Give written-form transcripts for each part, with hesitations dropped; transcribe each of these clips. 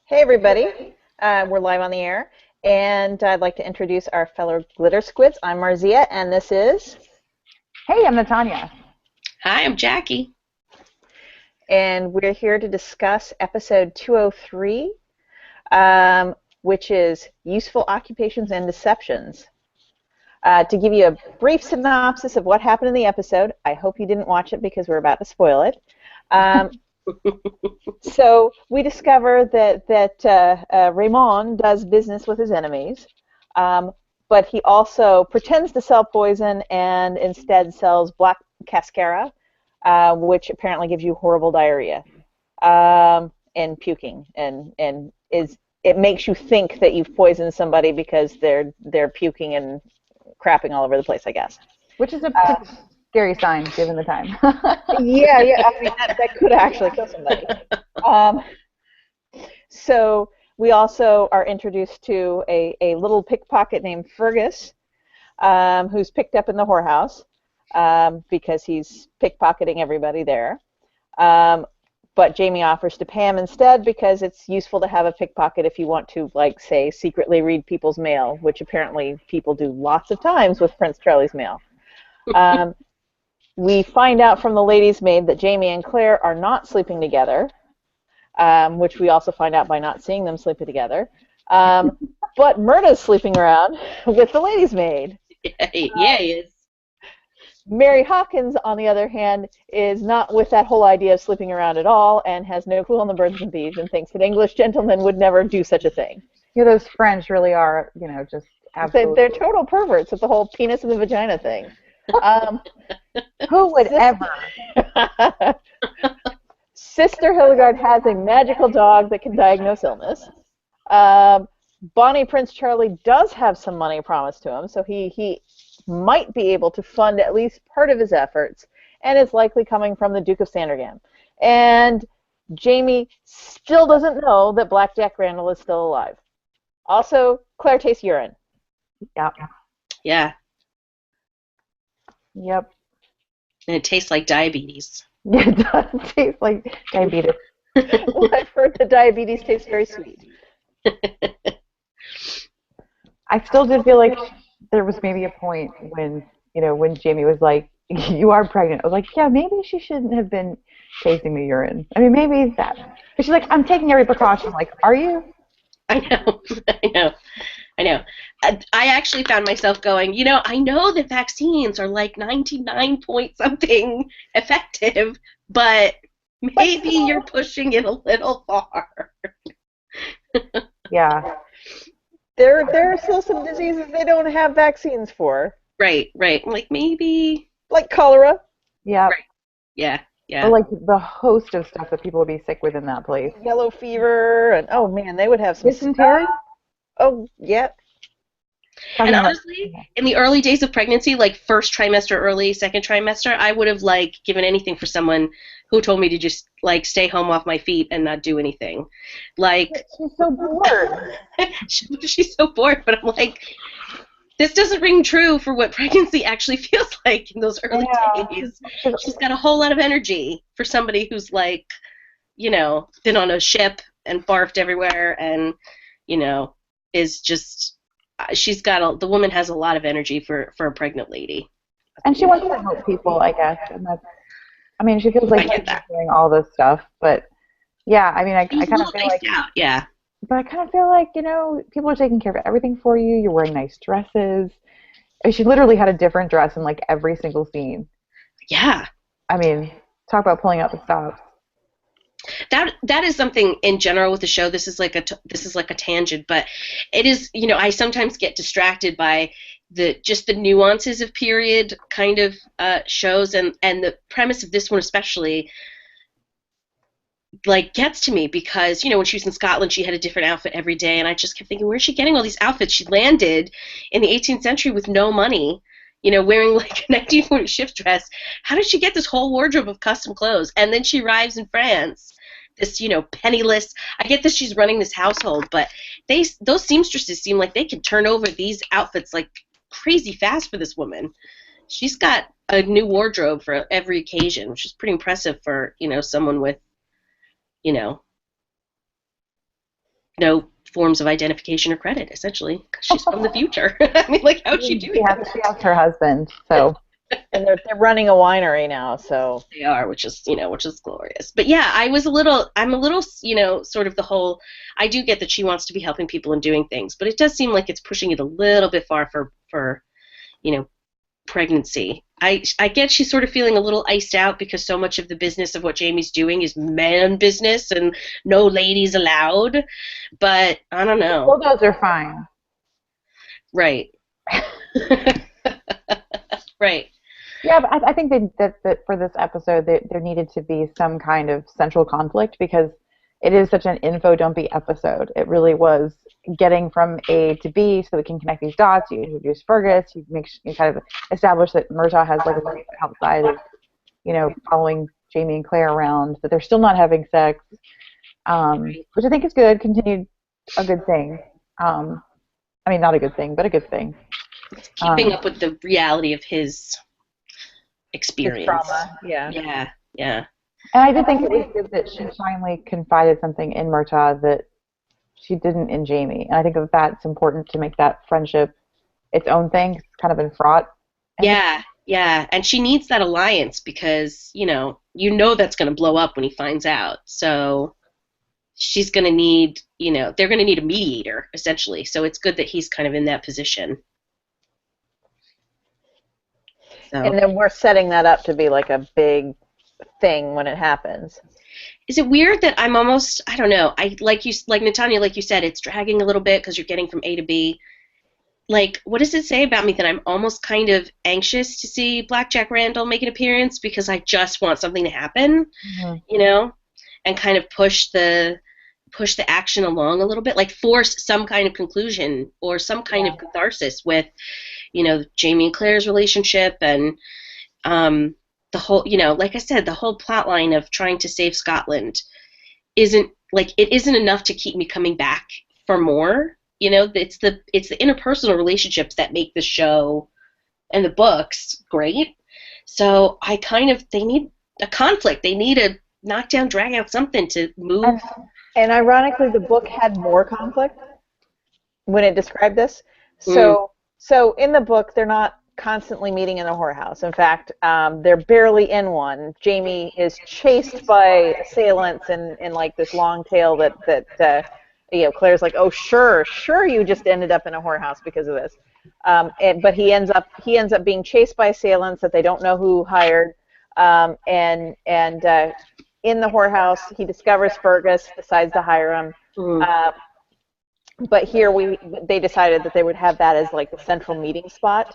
Hey everybody, we're live on the air, and I'd like to introduce our fellow glitter squids. I'm Marzia, and this is, Hey, I'm Natanya. Hi, I'm Jackie. and we're here to discuss episode 203, which is Useful Occupations and Deceptions. To give you a brief synopsis of what happened in the episode, I hope you didn't watch it because we're about to spoil it. So we discover that Raymond does business with his enemies, but he also pretends to sell poison and instead sells black cascara, which apparently gives you horrible diarrhea and puking, and it makes you think that you've poisoned somebody because they're puking and crapping all over the place, I guess. Which is a pretty scary sign given the time. Yeah. I mean, that could actually kill somebody. So we also are introduced to a little pickpocket named Fergus, who's picked up in the whorehouse because he's pickpocketing everybody there. But Jamie offers to pay him instead because it's useful to have a pickpocket if you want to, like, say, secretly read people's mail, which apparently people do lots of times with Prince Charlie's mail. We find out from the lady's maid that Jamie and Claire are not sleeping together, which we also find out by not seeing them sleeping together. But Myrna's sleeping around with the lady's maid. Yeah, he is. Mary Hawkins, on the other hand, is not with that whole idea of sleeping around at all and has no clue on the birds and bees and thinks that English gentlemen would never do such a thing. You know, those French really are, just absolutely. They're total perverts with the whole penis in the vagina thing. Who would ever? Sister Hildegard has a magical dog that can diagnose illness. Bonnie Prince Charlie does have some money promised to him, so he might be able to fund at least part of his efforts, and it's likely coming from the Duke of Sandringham. And Jamie still doesn't know that Black Jack Randall is still alive. Also, Claire tastes urine. Yep. Yeah, Yep. and it tastes like diabetes. It does taste like diabetes. Well, I've heard that diabetes tastes very sweet. I still did feel like there was maybe a point when Jamie was like, "You are pregnant." I was like, "Yeah, maybe she shouldn't have been tasting the urine. I mean, maybe that." But she's like, "I'm taking every precaution." I'm like, are you? I know, I know. I actually found myself going, I know that vaccines are like 99 point something effective, but maybe you're pushing it a little far. Yeah. There are still some diseases they don't have vaccines for, Right. Like maybe. like cholera, Yeah. Right. Yeah. Or like the host of stuff that people would be sick with in that place. yellow fever, and oh man, they would have some Dysentery? Oh, yeah. And honestly, in the early days of pregnancy, like first trimester, early second trimester, I would have like given anything for someone who told me to just like stay home off my feet and not do anything. Like She's so bored. she's so bored, but I'm like, this doesn't ring true for what pregnancy actually feels like in those early days. She's got a whole lot of energy for somebody who's like, been on a ship and barfed everywhere and, is just. The woman has a lot of energy for a pregnant lady. And she wants to help people, I guess. And that's, I mean, she feels like I get she's that. doing all this stuff, but yeah, I mean, I She's a kind of little feel iced like, out, yeah. but I kind of feel like, people are taking care of everything for you. You're wearing nice dresses. I mean, she literally had a different dress in like every single scene. Yeah. I mean, talk about pulling out the stops. That is something in general with the show. This is like a tangent, but it is. I sometimes get distracted by the nuances of period kind of shows, and the premise of this one especially like gets to me because when she was in Scotland, she had a different outfit every day, and I just kept thinking, where's she getting all these outfits? She landed in the 18th century with no money. Wearing like a 1940 ship's dress. How did she get this whole wardrobe of custom clothes? And then she arrives in France, this, penniless. I get that she's running this household, but those seamstresses seem like they can turn over these outfits like crazy fast for this woman. She's got a new wardrobe for every occasion, which is pretty impressive for, someone with, no forms of identification or credit, essentially, because she's from the future. I mean, like, how'd she do She has, it? she has her husband, so And they're running a winery now, so They are, which is glorious. But yeah, I'm a little, sort of the whole, I do get that she wants to be helping people and doing things, but it does seem like it's pushing it a little bit far for, you know, pregnancy. I get she's sort of feeling a little iced out because so much of the business of what Jamie's doing is man business and no ladies allowed. But I don't know. those are fine. Right. Right. Yeah, but I think that for this episode, there needed to be some kind of central conflict because it is such an info dumpy episode. It really was getting from A to B so we can connect these dots. You introduce Fergus, you kind of establish that Murtaugh has like a life outside of, following Jamie and Claire around, that they're still not having sex, which I think is good, continued a good thing. I mean, not a good thing, but a good thing. Keeping up with the reality of his his experience. trauma. Yeah. Yeah, yeah. And I did think it was good that she finally confided something in Murtaugh that she didn't in Jamie. And I think that that's important to make that friendship its own thing. It's kind of been fraught. Yeah, yeah. And she needs that alliance because, that's going to blow up when he finds out. So she's going to need, they're going to need a mediator, essentially. So it's good that he's kind of in that position. So. And then we're setting that up to be like a big thing when it happens. Is it weird that I'm almost, I don't know, like Natanya, like you said, it's dragging a little bit because you're getting from A to B. Like, what does it say about me that I'm almost kind of anxious to see Blackjack Randall make an appearance because I just want something to happen, and kind of push the action along a little bit, like force some kind of conclusion or some kind of catharsis with, Jamie and Claire's relationship and the whole, like I said, the whole plot line of trying to save Scotland isn't enough to keep me coming back for more. It's the interpersonal relationships that make the show and the books great. So they need a conflict. They need a knockdown, drag out something to move. And ironically, the book had more conflict when it described this. So in the book, they're not constantly meeting in a whorehouse. In fact, they're barely in one. Jamie is chased by assailants in like this long tale that Claire's like, oh sure, you just ended up in a whorehouse because of this. But he ends up being chased by assailants that they don't know who hired, and in the whorehouse he discovers Fergus, decides to hire him. But here they decided that they would have that as like the central meeting spot,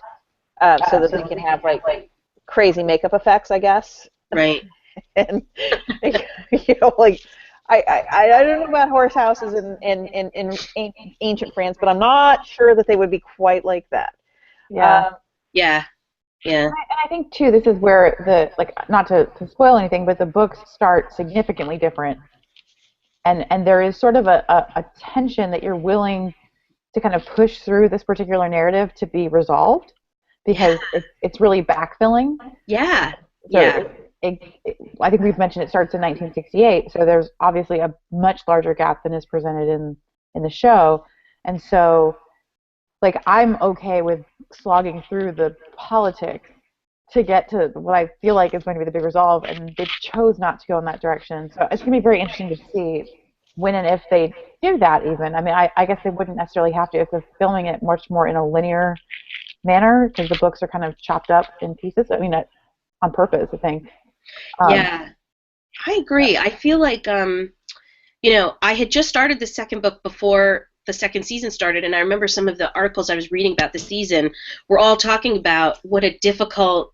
so that they can have like crazy makeup effects, I guess. Right. And like I don't know about horse houses in ancient France, but I'm not sure that they would be quite like that. Yeah. Yeah. And I think too, this is where not to spoil anything, but the books start significantly different. And there is sort of a tension that you're willing to kind of push through this particular narrative to be resolved because it's really backfilling. Yeah. So I think we've mentioned it starts in 1968, so there's obviously a much larger gap than is presented in the show. And so, I'm okay with slogging through the politics to get to what I feel like is going to be the big resolve, and they chose not to go in that direction. So it's going to be very interesting to see when and if they do that even. I mean, I guess they wouldn't necessarily have to if they're filming it much more in a linear manner because the books are kind of chopped up in pieces. I mean, on purpose, I think. Yeah, I agree. I feel like, I had just started the second book before the second season started, and I remember some of the articles I was reading about the season were all talking about what a difficult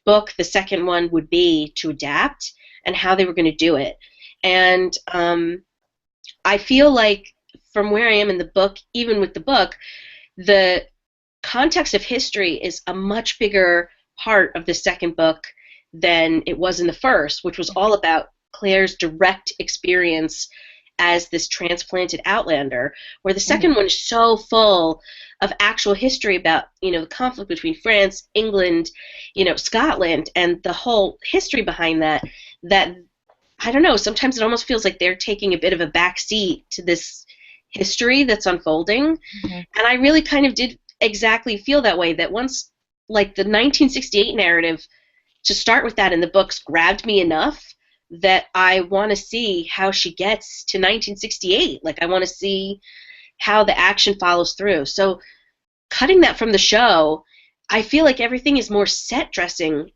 book the second one would be to adapt and how they were going to do it. And I feel like from where I am in the book, even with the book, the context of history is a much bigger part of the second book than it was in the first, which was all about Claire's direct experience as this transplanted Outlander, where the second one is so full of actual history about, the conflict between France, England, Scotland, and the whole history behind that I don't know, sometimes it almost feels like they're taking a bit of a back seat to this, history that's unfolding. Mm-hmm. And I really kind of did exactly feel that way, that once, like, the 1968 narrative, to start with that in the books, grabbed me enough that I want to see how she gets to 1968. Like, I want to see how the action follows through. So cutting that from the show, I feel like everything is more set dressing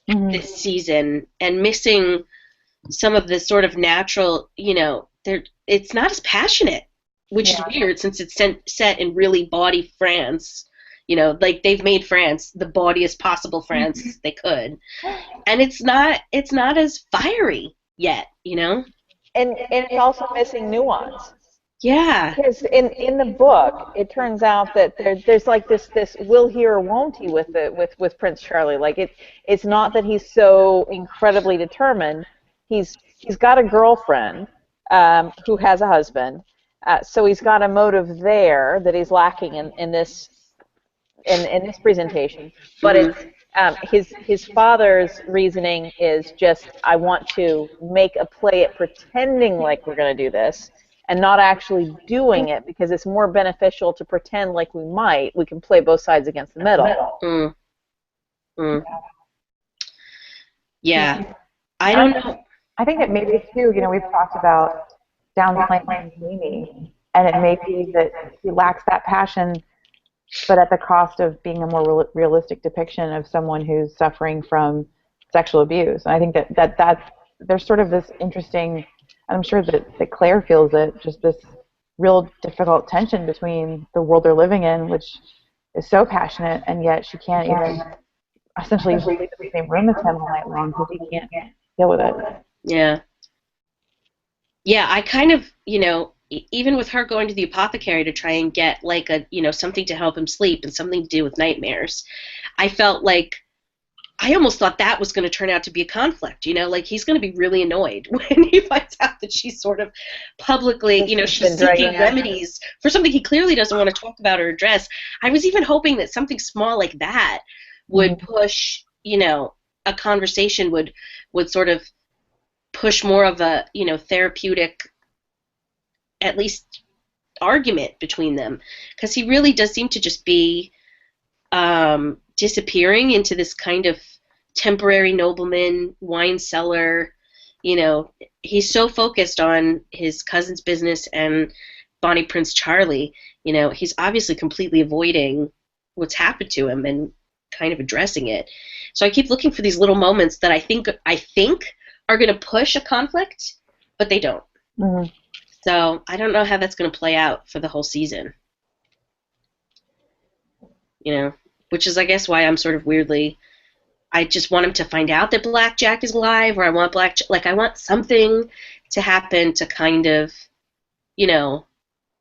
this season and missing some of the sort of natural, it's not as passionate, which is weird since it's set in really bawdy France. Like, they've made France the bawdiest possible France they could, and it's not as fiery yet. And it's also missing nuance. Yeah. Because in the book, it turns out that there's like this will he or won't he with Prince Charlie. Like it's not that he's so incredibly determined. He's got a girlfriend who has a husband, so he's got a motive there that he's lacking in this presentation. But it's his father's reasoning is just, I want to make a play at pretending like we're going to do this and not actually doing it, because it's more beneficial to pretend like we can play both sides against the middle. Mm. Mm. Yeah. I don't know. I think that maybe too, we've talked about downplaying Jamie, and it may be that he lacks that passion, but at the cost of being a more realistic depiction of someone who's suffering from sexual abuse. And I think that there's sort of this interesting, and I'm sure that Claire feels it, just this real difficult tension between the world they're living in, which is so passionate, and yet she can't even essentially sleep in the same room as him all night long because he can't deal with it. Yeah. Yeah, I kind of, even with her going to the apothecary to try and get like something to help him sleep and something to do with nightmares, I felt like I almost thought that was going to turn out to be a conflict, like he's going to be really annoyed when he finds out that she's sort of publicly, she's seeking remedies for something he clearly doesn't want to talk about or address. I was even hoping that something small like that would push, a conversation would sort of push more of a, therapeutic, at least, argument between them, because he really does seem to just be disappearing into this kind of temporary nobleman, wine cellar. He's so focused on his cousin's business and Bonnie Prince Charlie. He's obviously completely avoiding what's happened to him and kind of addressing it. So I keep looking for these little moments that I think are going to push a conflict, but they don't. Mm-hmm. So I don't know how that's going to play out for the whole season. Which is, I guess, why I'm sort of weirdly, I just want him to find out that Black Jack is alive, or I want I want something to happen to kind of,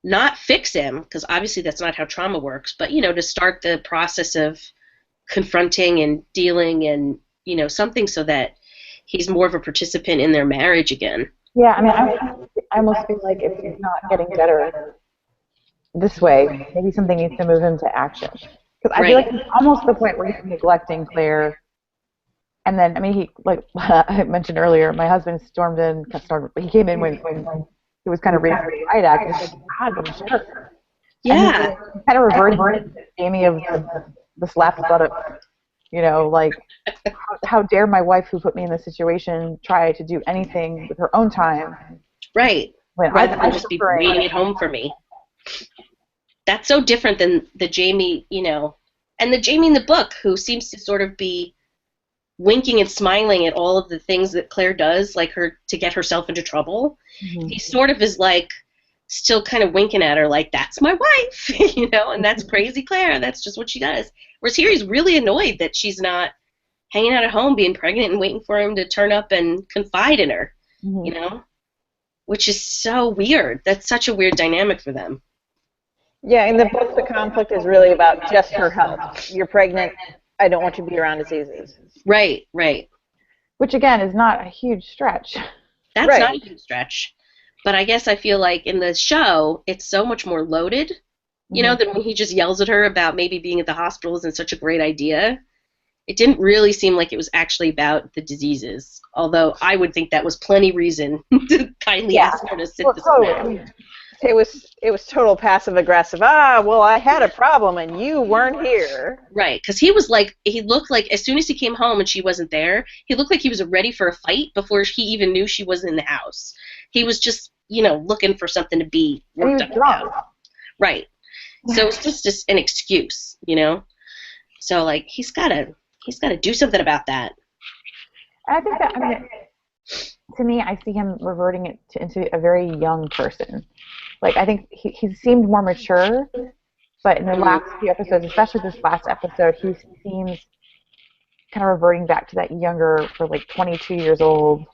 not fix him, because obviously that's not how trauma works, but, to start the process of confronting and dealing and, something so that he's more of a participant in their marriage again. Yeah, I mean, I almost feel like if he's not getting better this way, maybe something needs to move him to action. Because I feel like it's almost the point where he's neglecting Claire. And then, I mean, he, like I mentioned earlier, my husband he came in when he was kind of raised for the Riot Act. And he's like, God, what a jerk. Yeah. And he kind of reverted to Amy of the slap butt of, like, how dare my wife who put me in this situation try to do anything with her own time. Right. When rather than just be waiting at home for me. That's so different than the Jamie, and the Jamie in the book, who seems to sort of be winking and smiling at all of the things that Claire does, like her to get herself into trouble. Mm-hmm. He sort of is like still kind of winking at her like, that's my wife, and that's crazy Claire, that's just what she does. Whereas here he's really annoyed that she's not hanging out at home being pregnant and waiting for him to turn up and confide in her, which is so weird. That's such a weird dynamic for them. Yeah, in the book, the conflict is really about just her health. You're pregnant. I don't want you to be around diseases. Right. Which, again, is not a huge stretch. That's not a huge stretch. But I guess I feel like in the show, it's so much more loaded, than when he just yells at her about maybe being at the hospital isn't such a great idea. It didn't really seem like it was actually about the diseases, although I would think that was plenty reason to kindly ask her to sit this one out. It was total passive aggressive. Ah, well, I had a problem and you weren't here. Right, because he looked like as soon as he came home and she wasn't there, he looked like he was ready for a fight before he even knew she was in the house. He was just, looking for something to be And he worked was up drunk. about. Right. So it's just an excuse, So like he's gotta do something about that. And I think that, I mean, to me, I see him reverting it into a very young person. Like, I think he seemed more mature, but in the last few episodes, especially this last episode, he seems kind of reverting back to that younger, for like 22 years old,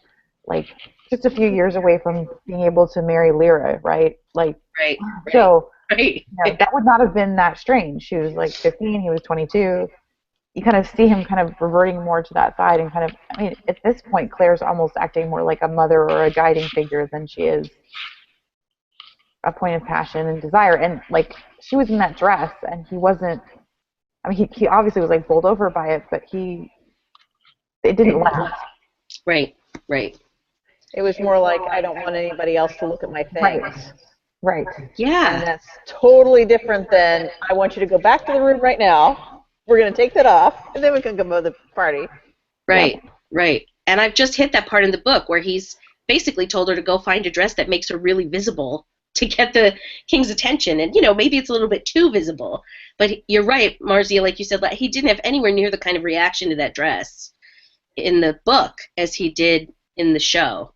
like just a few years away from being able to marry Lyra, right? Like, Right. so, Right. that would not have been that strange. She was like 15, he was 22. You kind of see him kind of reverting more to that side and kind of, I mean, at this point, Claire's almost acting more like a mother or a guiding figure than she is a point of passion and desire. And like, she was in that dress and he wasn't, I mean, he obviously was like bowled over by it, but it didn't last. Right. Right. It was more like, I don't want anybody else to look at my Right. things. Right. Yeah. And that's totally different than, I want you to go back to the room right now. We're going to take that off, and then we can go to the party. Right. Right. And I've just hit that part in the book where he's basically told her to go find a dress that makes her really visible to get the king's attention. And, maybe it's a little bit too visible. But you're right, Marzia, like you said, like, he didn't have anywhere near the kind of reaction to that dress in the book as he did in the show,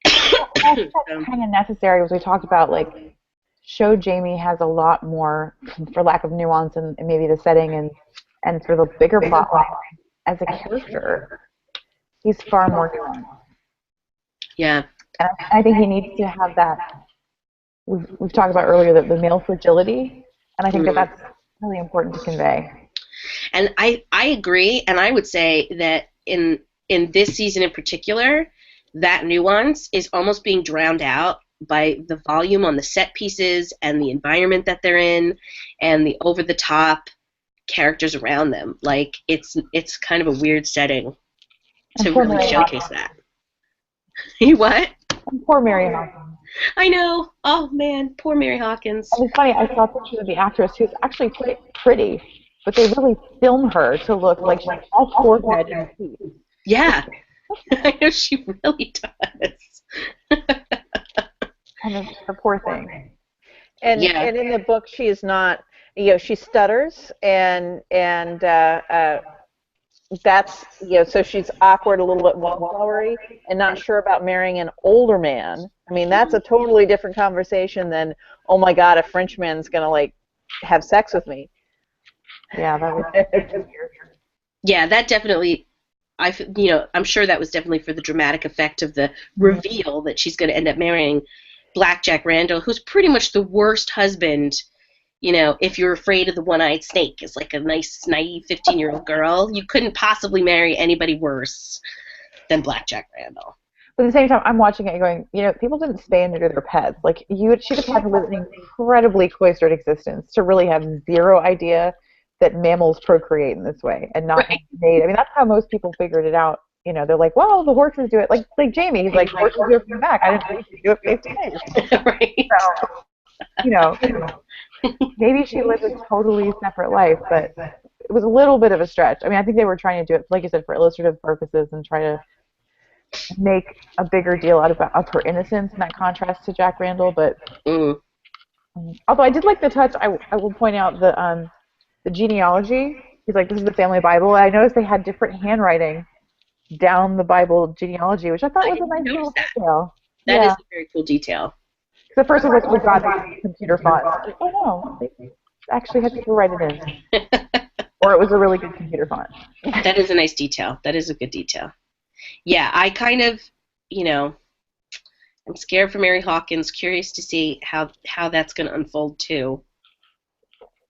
That's kind of necessary, as we talked about, like, show Jamie has a lot more, for lack of nuance, and maybe the setting and for the bigger plot line as a character. He's far more nuanced. Yeah. And I think he needs to have that. We've talked about earlier the male fragility, and I think that's really important to convey. And I agree, and I would say that in this season in particular, that nuance is almost being drowned out by the volume on the set pieces and the environment that they're in and the over the top characters around them. Like it's kind of a weird setting to really showcase that. You what? And poor Mary Hawkins. I know. Oh man, poor Mary Hawkins. And it's funny, I saw pictures of the actress who's actually quite pretty, but they really film her to look like she's all forehead and teeth. Yeah. I know she really does. Kind of the poor thing. And in the book, she is not. She stutters, and that's so she's awkward, a little bit wallflowery, and not sure about marrying an older man. I mean, that's a totally different conversation than, oh my God, a Frenchman's gonna like have sex with me. Yeah, that was. Yeah, that definitely. I'm sure that was definitely for the dramatic effect of the reveal that she's going to end up marrying Black Jack Randall, who's pretty much the worst husband. If you're afraid of the one-eyed snake, is like a nice, naive 15-year-old girl. You couldn't possibly marry anybody worse than Black Jack Randall. But at the same time, I'm watching it and going, people didn't spay and neuter their pets. Like, she'd have had to live an incredibly cloistered existence to really have zero idea that mammals procreate in this way and not made. I mean, that's how most people figured it out. They're like, well, the horses do it. Like Jamie, he's like, horses do it from the back. I didn't think you do it face to face. Right. So, maybe she lived a totally separate life, but it was a little bit of a stretch. I mean, I think they were trying to do it, like you said, for illustrative purposes and try to make a bigger deal out of her innocence in that contrast to Jack Randall. But although I did like the touch, I will point out the genealogy. He's like, this is the family Bible. And I noticed they had different handwriting down the Bible genealogy, which I thought was a nice little detail. That is a very cool detail. Because at first I was like, oh God, they used computer font. Like, oh no, they actually had people write it in. Or it was a really good computer font. That is a nice detail. That is a good detail. Yeah, I kind of, I'm scared for Mary Hawkins, curious to see how that's going to unfold too.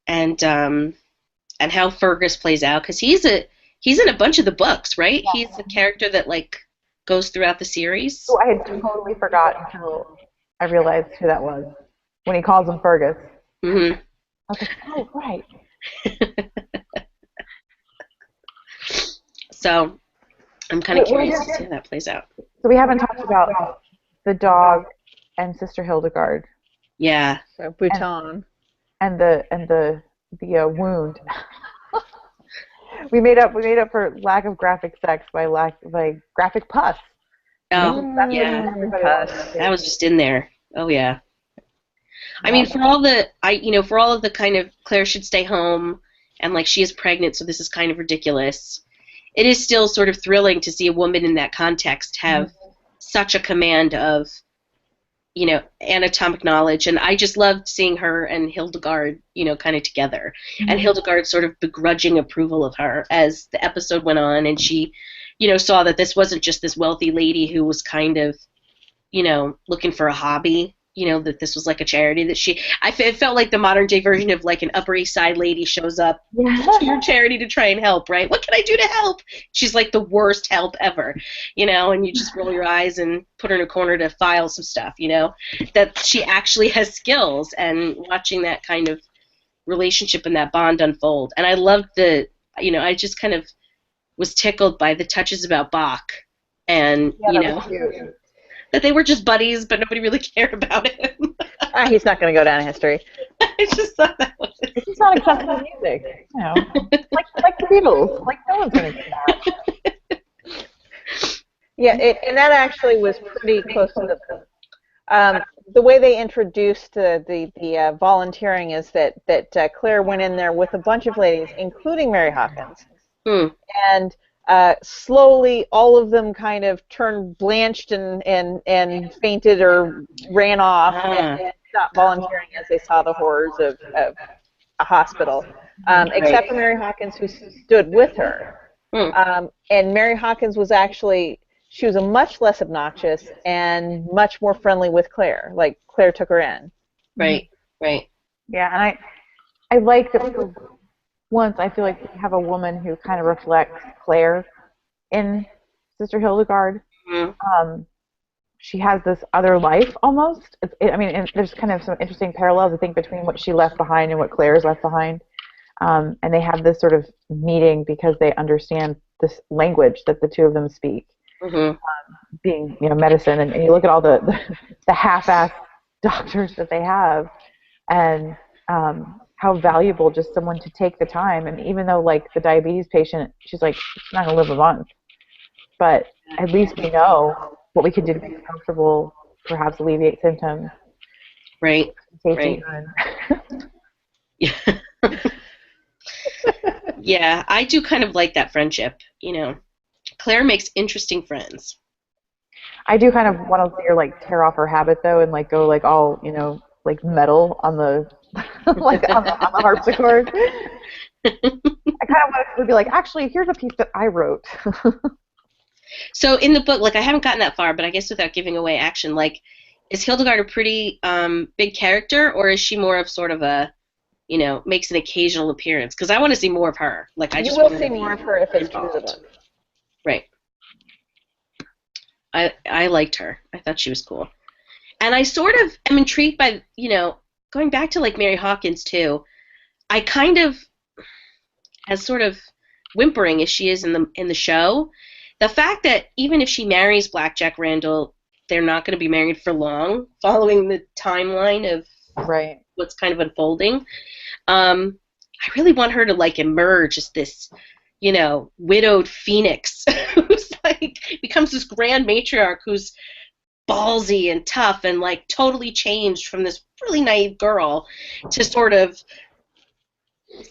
And how Fergus plays out, because he's in a bunch of the books, right? Yeah. He's the character that like goes throughout the series. Oh, I had totally forgotten until I realized who that was when he calls him Fergus. Mm-hmm. I was like, oh right. So I'm kind of curious to see how that plays out. So we haven't talked about the dog and Sister Hildegard. Yeah. So and Bhutan. the wound. We made up for lack of graphic sex by graphic pus. Oh, That's what yeah. everybody Pus. loves to That see. was just in there. Oh, yeah. I mean, Yeah. for all of the kind of Claire should stay home and like she is pregnant, so this is kind of ridiculous. It is still sort of thrilling to see a woman in that context have such a command of, anatomic knowledge. And I just loved seeing her and Hildegard, kind of together. And Mhm. Hildegard sort of begrudging approval of her as the episode went on. And she, saw that this wasn't just this wealthy lady who was kind of, looking for a hobby. That this was like a charity that it felt like the modern day version of like an Upper East Side lady shows up to Yeah. your charity to try and help, right? What can I do to help? She's like the worst help ever, and you just roll your eyes and put her in a corner to file some stuff, that she actually has skills, and watching that kind of relationship and that bond unfold. And I loved I just kind of was tickled by the touches about Bach and, Yeah, that was cute. that they were just buddies, but nobody really cared about him. He's not going to go down in history. I just thought that was. It's just not accessible music, like the Beatles. Like no one's gonna do that. Yeah, and that actually was pretty close to the way they introduced the volunteering is that Claire went in there with a bunch of ladies, including Mary Hawkins, Hmm. and slowly all of them kind of turned blanched and fainted or ran off and stopped volunteering as they saw the horrors of a hospital, except for Mary Hawkins, who stood with her. And Mary Hawkins she was a much less obnoxious and much more friendly with Claire. Like Claire took her in. Right. Yeah, and I like that for once I feel like we have a woman who kind of reflects Claire in Sister Hildegard. Mm-hmm. She has this other life almost. And there's kind of some interesting parallels I think between what she left behind and what Claire's left behind. And they have this sort of meeting because they understand this language that the two of them speak. Mm-hmm. Being medicine, and you look at all the half-assed doctors that they have, and how valuable just someone to take the time. And even though like the diabetes patient, she's like, she's not gonna live a month, but at least we know what we can do to make her comfortable, perhaps alleviate symptoms. Right. Tasting Yeah. Yeah, I do kind of like that friendship. Claire makes interesting friends. I do kind of want to see her like tear off her habit though, and like go like all like metal on the like on the harpsichord. I kind of want to be like, actually, here's a piece that I wrote. So in the book, like I haven't gotten that far, but I guess without giving away action, like is Hildegard a pretty big character, or is she more of sort of a makes an occasional appearance? Because I want to see more of her. Like I You just will want her see to more be of her if it's true to the involved. book. Right. I liked her. I thought she was cool. And I sort of am intrigued by, going back to like Mary Hawkins too. I kind of, as sort of whimpering as she is in the show, the fact that even if she marries Blackjack Randall, they're not going to be married for long, following the timeline of Right. what's kind of unfolding. I really want her to like emerge as this, widowed phoenix who's like becomes this grand matriarch who's ballsy and tough and like totally changed from this really naive girl to sort of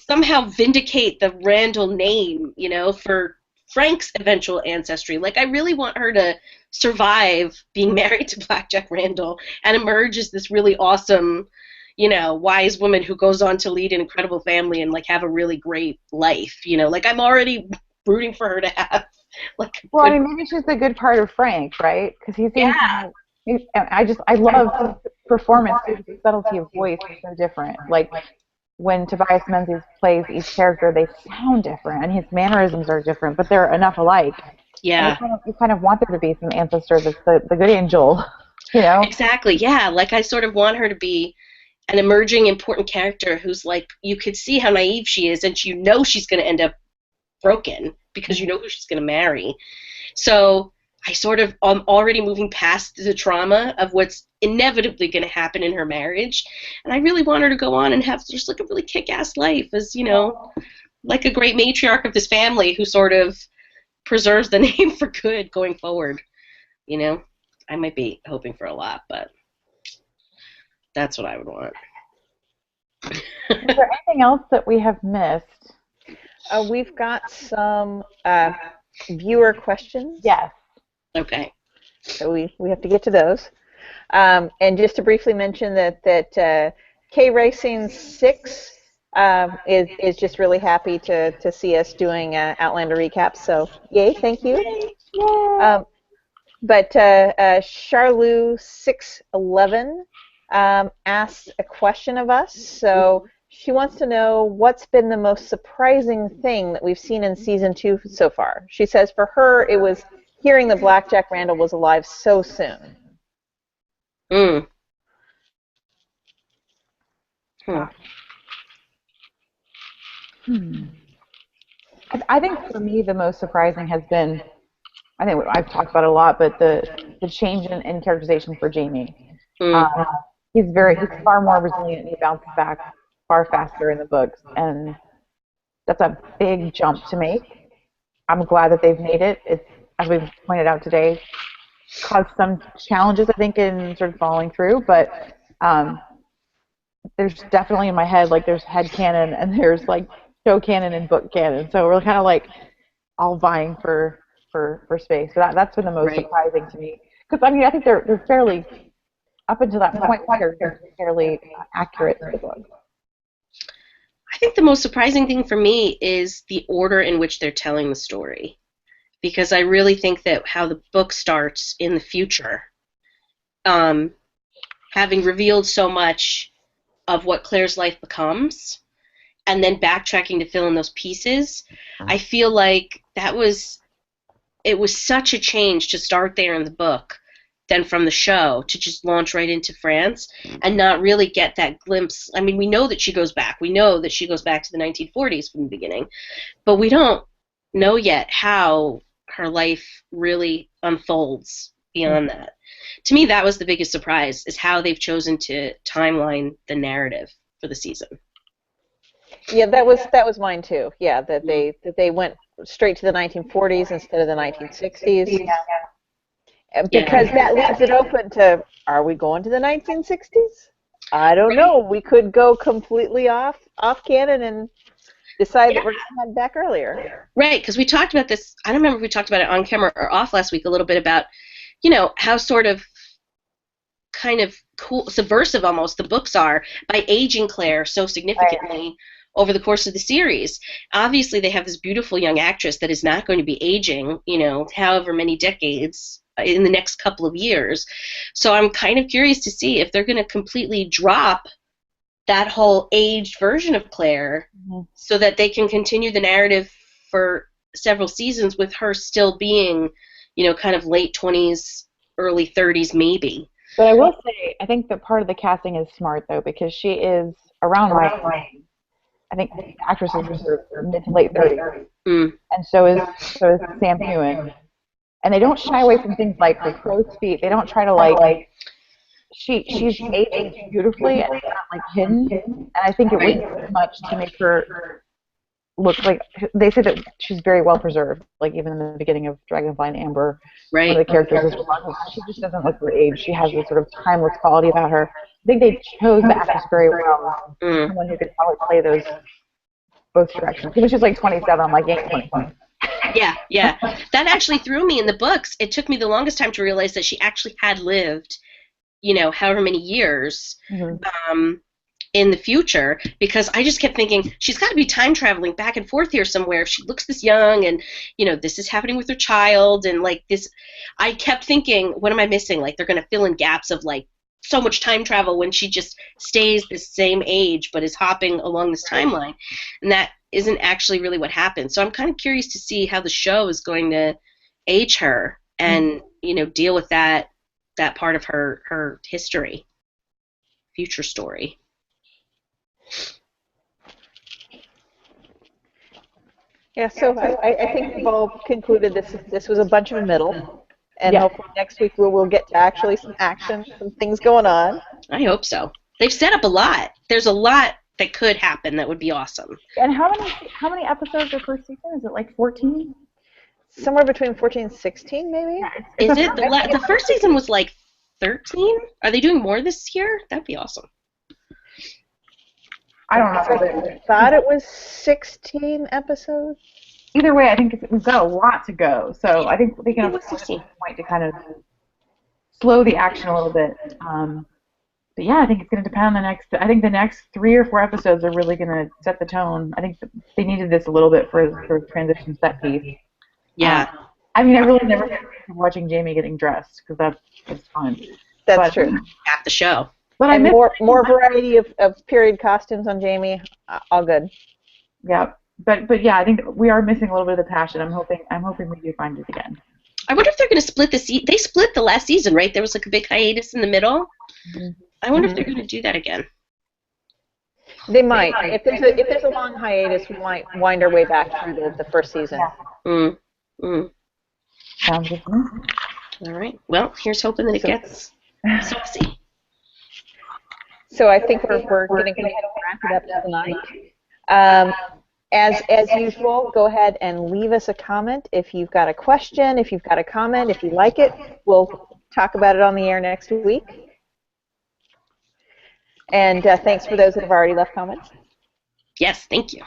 somehow vindicate the Randall name, for Frank's eventual ancestry. Like I really want her to survive being married to Blackjack Randall and emerge as this really awesome, wise woman who goes on to lead an incredible family and like have a really great life. Like I'm already rooting for her to have like. Well, I mean, maybe she's the good part of Frank, right? Because he seems. Yeah. I love performance. The subtlety of voice is so different. Like when Tobias Menzies plays each character, they sound different, and his mannerisms are different, but they're enough alike. Yeah. And you kind of want there to be some ancestor that's the good angel, Exactly. Yeah. Like I sort of want her to be an emerging important character who's like you could see how naive she is, and she's going to end up broken because you know who she's going to marry. So I sort of am already moving past the trauma of what's inevitably going to happen in her marriage, and I really want her to go on and have just like a really kick-ass life as, like a great matriarch of this family who sort of preserves the name for good going forward. I might be hoping for a lot, but that's what I would want. Is there anything else that we have missed? We've got some viewer questions. Yes. Okay. So we have to get to those. And just to briefly mention that K Racing 6 is just really happy to see us doing Outlander recaps. So yay, thank you. Yay. But Charlou 611 asked a question of us. So she wants to know what's been the most surprising thing that we've seen in season 2 so far. She says for her it was hearing that Blackjack Randall was alive so soon. Hmm. I think for me the most surprising has been, I think I've talked about it a lot, but the change in characterization for Jamie. He's far more resilient and he bounces back far faster in the books, and that's a big jump to make. I'm glad that they've made it. It's, as we've pointed out today, caused some challenges, I think, in sort of following through, but there's definitely in my head, like, there's head canon and there's like show canon and book canon, so we're kind of like all vying for space. So that's been the most surprising to me, because I mean I think they're fairly, up until that point, they're fairly accurate to the book. I think the most surprising thing for me is the order in which they're telling the story, because I really think that how the book starts in the future, having revealed so much of what Claire's life becomes, and then backtracking to fill in those pieces, I feel like it was such a change to start there in the book than from the show to just launch right into France and not really get that glimpse. I mean, we know that she goes back. We know that she goes back to the 1940s from the beginning, but we don't know yet how her life really unfolds beyond that. To me, that was the biggest surprise, is how they've chosen to timeline the narrative for the season. Yeah, that was mine too. Yeah, that they went straight to the 1940s instead of the 1960s. Because that leaves it open to, are we going to the 1960s? I don't know. We could go completely off canon and decide that we're going to head back earlier. Right, because we talked about this. I don't remember if we talked about it on camera or off last week a little bit about, how sort of kind of cool, subversive almost the books are by aging Claire so significantly over the course of the series. Obviously, they have this beautiful young actress that is not going to be aging, however many decades in the next couple of years. So I'm kind of curious to see if they're going to completely drop that whole aged version of Claire so that they can continue the narrative for several seasons with her still being, kind of late 20s, early 30s maybe. But I will say, I think that part of the casting is smart, though, because she is around my age. I think the actress is mid to late 30s, and so is Sam Heughan. And they don't shy away from things like her crow's feet. They don't try to she's aging beautifully and it's not hidden. And I think it wouldn't be much to make her look like, they say that she's very well preserved. Like even in the beginning of Dragonfly and Amber, one of the characters is remarkable. She just doesn't look her age. She has this sort of timeless quality about her. I think they chose the actress very well. Someone who could probably play both directions. Even she's like 27, I'm like, yeah, 27. Yeah. That actually threw me in the books. It took me the longest time to realize that she actually had lived, however many years in the future, because I just kept thinking, she's got to be time traveling back and forth here somewhere if she looks this young and, this is happening with her child and this. I kept thinking, what am I missing? They're going to fill in gaps of so much time travel when she just stays the same age but is hopping along this timeline. And that isn't actually really what happened. So I'm kind of curious to see how the show is going to age her and, deal with that part of her history, future story. Yeah, so I think we've all concluded this was a bunch of a middle. and Yeah. hopefully next week we'll get to actually some action, some things going on. I hope so. They've set up a lot. There's a lot that could happen that would be awesome. And how many episodes are per season? Is it like 14? Somewhere between 14 and 16, maybe. Yeah, it's Is a it the first season was like 13? Are they doing more this year? That'd be awesome. I don't know. I thought it was 16 episodes. Either way, I think we've got a lot to go. So I think they can It was afford at 16. this point to kind of slow the action a little bit. But yeah, I think it's going to depend on the next. I think the next 3 or 4 episodes are really going to set the tone. I think they needed this a little bit for transition set piece. Yeah. I mean, I really never get watching Jamie getting dressed because that's fun. That's true. At the show. But I And miss more variety of period costumes on Jamie. All good. Yeah, but yeah, I think we are missing a little bit of the passion. I'm hoping we do find it again. I wonder if they're going to split they split the last season, right? There was like a big hiatus in the middle. Mm-hmm. I wonder if they're going to do that again. They might. If there's a long hiatus, we might wind our way back through the first season. Mm. Mm. Sounds good to me. All right. Well, here's hoping that it gets saucy. So I think we're going to go ahead and wrap it up tonight. As usual, go ahead and leave us a comment if you've got a question, if you've got a comment, if you like it. We'll talk about it on the air next week. And thanks for those that have already left comments. Yes, thank you.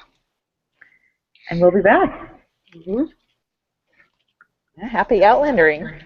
And we'll be back. Mm-hmm. Happy Outlandering.